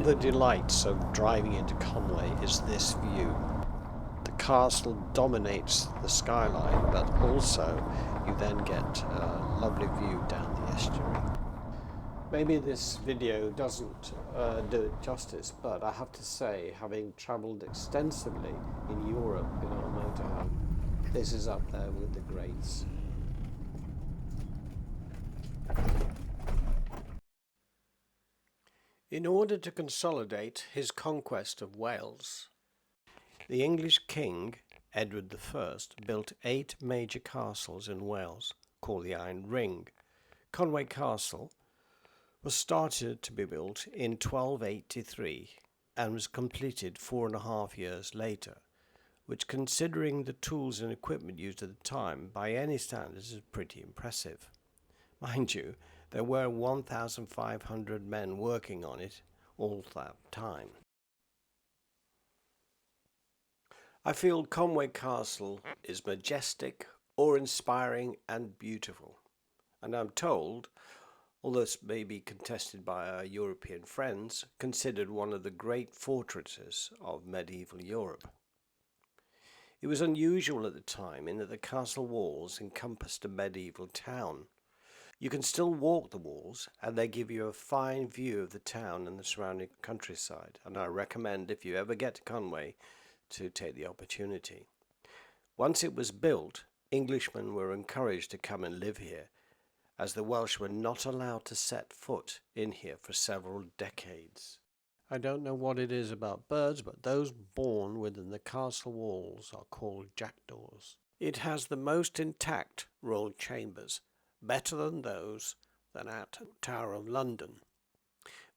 the delights of driving into Conway is this view. The castle dominates the skyline, but also you then get a lovely view down the estuary. Maybe this video doesn't do it justice, but I have to say, having travelled extensively in Europe in our motorhome, this is up there with the greats. In order to consolidate his conquest of Wales, the English king, Edward I, built 8 major castles in Wales, called the Iron Ring. Conwy Castle was started to be built in 1283 and was completed 4.5 years later, which, considering the tools and equipment used at the time, by any standards is pretty impressive. Mind you, there were 1,500 men working on it all that time. I feel Conway Castle is majestic, awe-inspiring and beautiful, and I'm told, although this may be contested by our European friends, considered one of the great fortresses of medieval Europe. It was unusual at the time in that the castle walls encompassed a medieval town. You can still walk the walls, and they give you a fine view of the town and the surrounding countryside, and I recommend, if you ever get to Conway, to take the opportunity. Once it was built, Englishmen were encouraged to come and live here, as the Welsh were not allowed to set foot in here for several decades. I don't know what it is about birds, but those born within the castle walls are called jackdaws. It has the most intact royal chambers, better than those at Tower of London.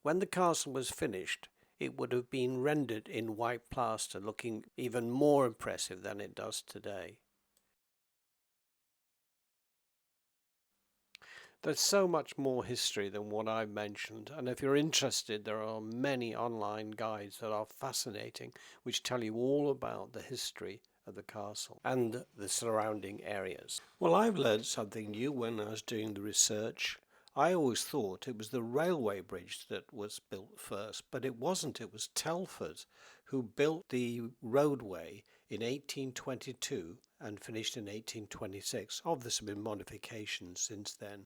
When the castle was finished, it would have been rendered in white plaster, looking even more impressive than it does today. There's so much more history than what I've mentioned, and if you're interested, there are many online guides that are fascinating, which tell you all about the history of the castle and the surrounding areas. Well, I've learned something new when I was doing the research. I always thought it was the railway bridge that was built first, but it wasn't. It was Telford who built the roadway in 1822 and finished in 1826. Obviously, there have been modifications since then.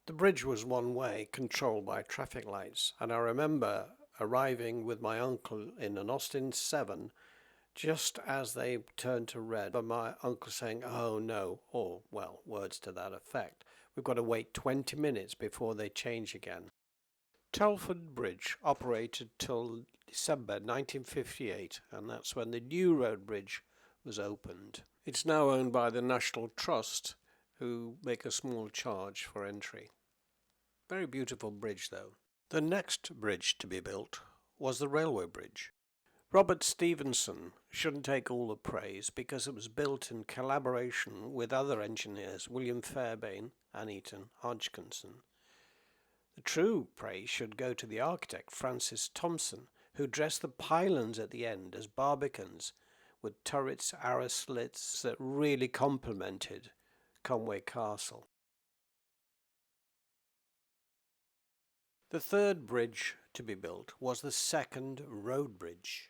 The bridge was one way, controlled by traffic lights, and I remember arriving with my uncle in an Austin 7 just as they turned to red, but my uncle saying, "Oh no," or, well, words to that effect. We've got to wait 20 minutes before they change again. Telford Bridge operated till December 1958, and that's when the new road bridge was opened. It's now owned by the National Trust, who make a small charge for entry. Very beautiful bridge though. The next bridge to be built was the railway bridge. Robert Stephenson shouldn't take all the praise because it was built in collaboration with other engineers, William Fairbairn and Eaton Hodgkinson. The true praise should go to the architect Francis Thompson, who dressed the pylons at the end as barbicans with turrets, arrow slits that really complemented Conway Castle. The third bridge to be built was the second road bridge.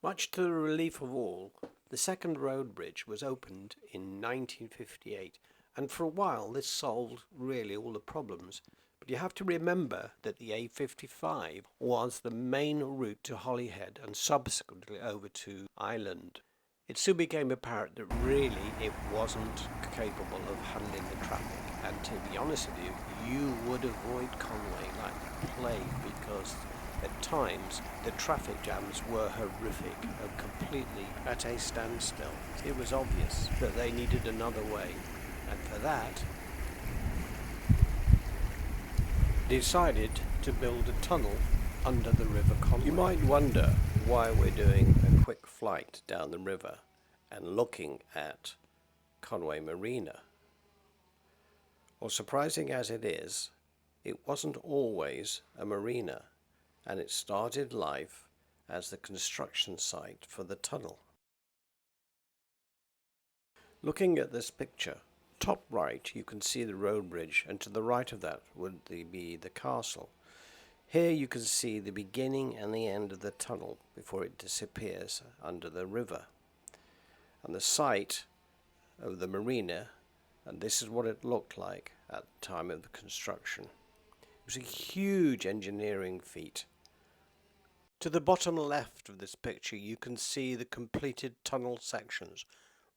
Much to the relief of all, the second road bridge was opened in 1958, and for a while this solved really all the problems. But you have to remember that the A55 was the main route to Holyhead and subsequently over to Ireland. It soon became apparent that really it wasn't capable of handling the traffic, and to be honest with you, you would avoid Conway like the plague because at times the traffic jams were horrific and completely at a standstill. It was obvious that they needed another way, and for that decided to build a tunnel under the River Conway. You might wonder why we're doing a quick flight down the river and looking at Conway Marina. Well, surprising as it is, it wasn't always a marina, and it started life as the construction site for the tunnel. Looking at this picture, top right you can see the road bridge, and to the right of that would be the castle. Here you can see the beginning and the end of the tunnel before it disappears under the river. And the site of the marina, and this is what it looked like at the time of the construction. It was a huge engineering feat. To the bottom left of this picture you can see the completed tunnel sections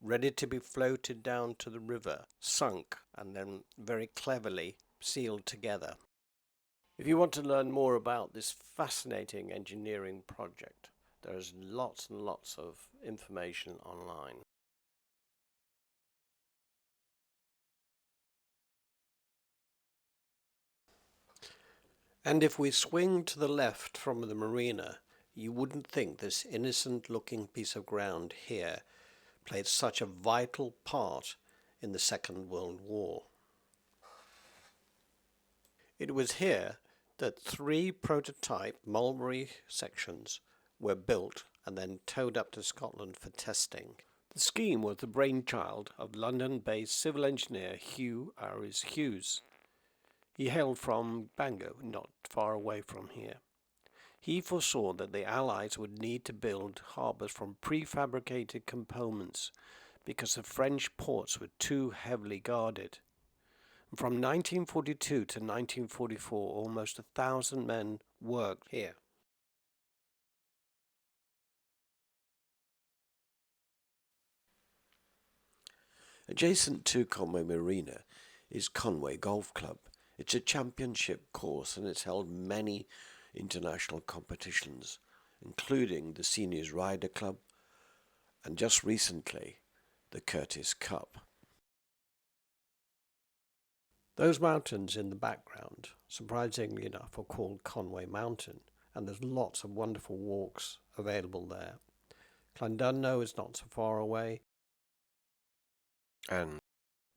ready to be floated down to the river, sunk and then very cleverly sealed together. If you want to learn more about this fascinating engineering project, there is lots and lots of information online. And if we swing to the left from the marina, you wouldn't think this innocent-looking piece of ground here played such a vital part in the Second World War. It was here that 3 prototype Mulberry sections were built and then towed up to Scotland for testing. The scheme was the brainchild of London-based civil engineer Hugh Aries Hughes. He hailed from Bangor, not far away from here. He foresaw that the Allies would need to build harbours from prefabricated components because the French ports were too heavily guarded. From 1942 to 1944, almost 1,000 men worked here. Adjacent to Conway Marina is Conway Golf Club. It's a championship course and it's held many international competitions, including the Seniors Ryder Club and just recently the Curtis Cup. Those mountains in the background, surprisingly enough, are called Conway Mountain, and there's lots of wonderful walks available there. Llandudno is not so far away, and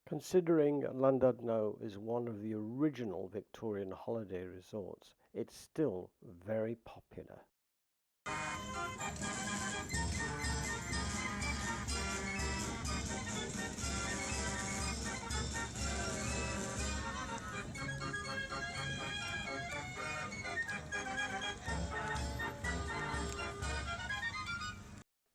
considering Llandudno is one of the original Victorian holiday resorts, it's still very popular.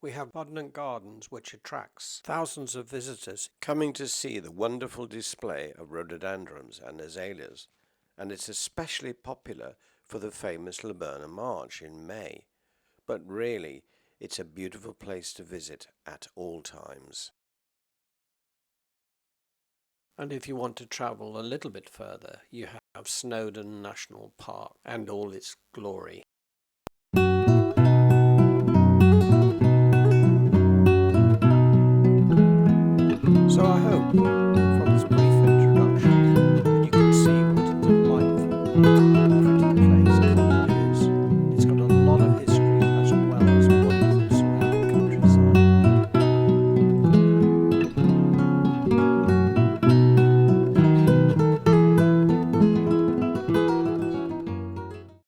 We have Bodnant Gardens, which attracts thousands of visitors coming to see the wonderful display of rhododendrons and azaleas, and it's especially popular for the famous Laburna March in May. But really, it's a beautiful place to visit at all times. And if you want to travel a little bit further, you have Snowdon National Park and all its glory.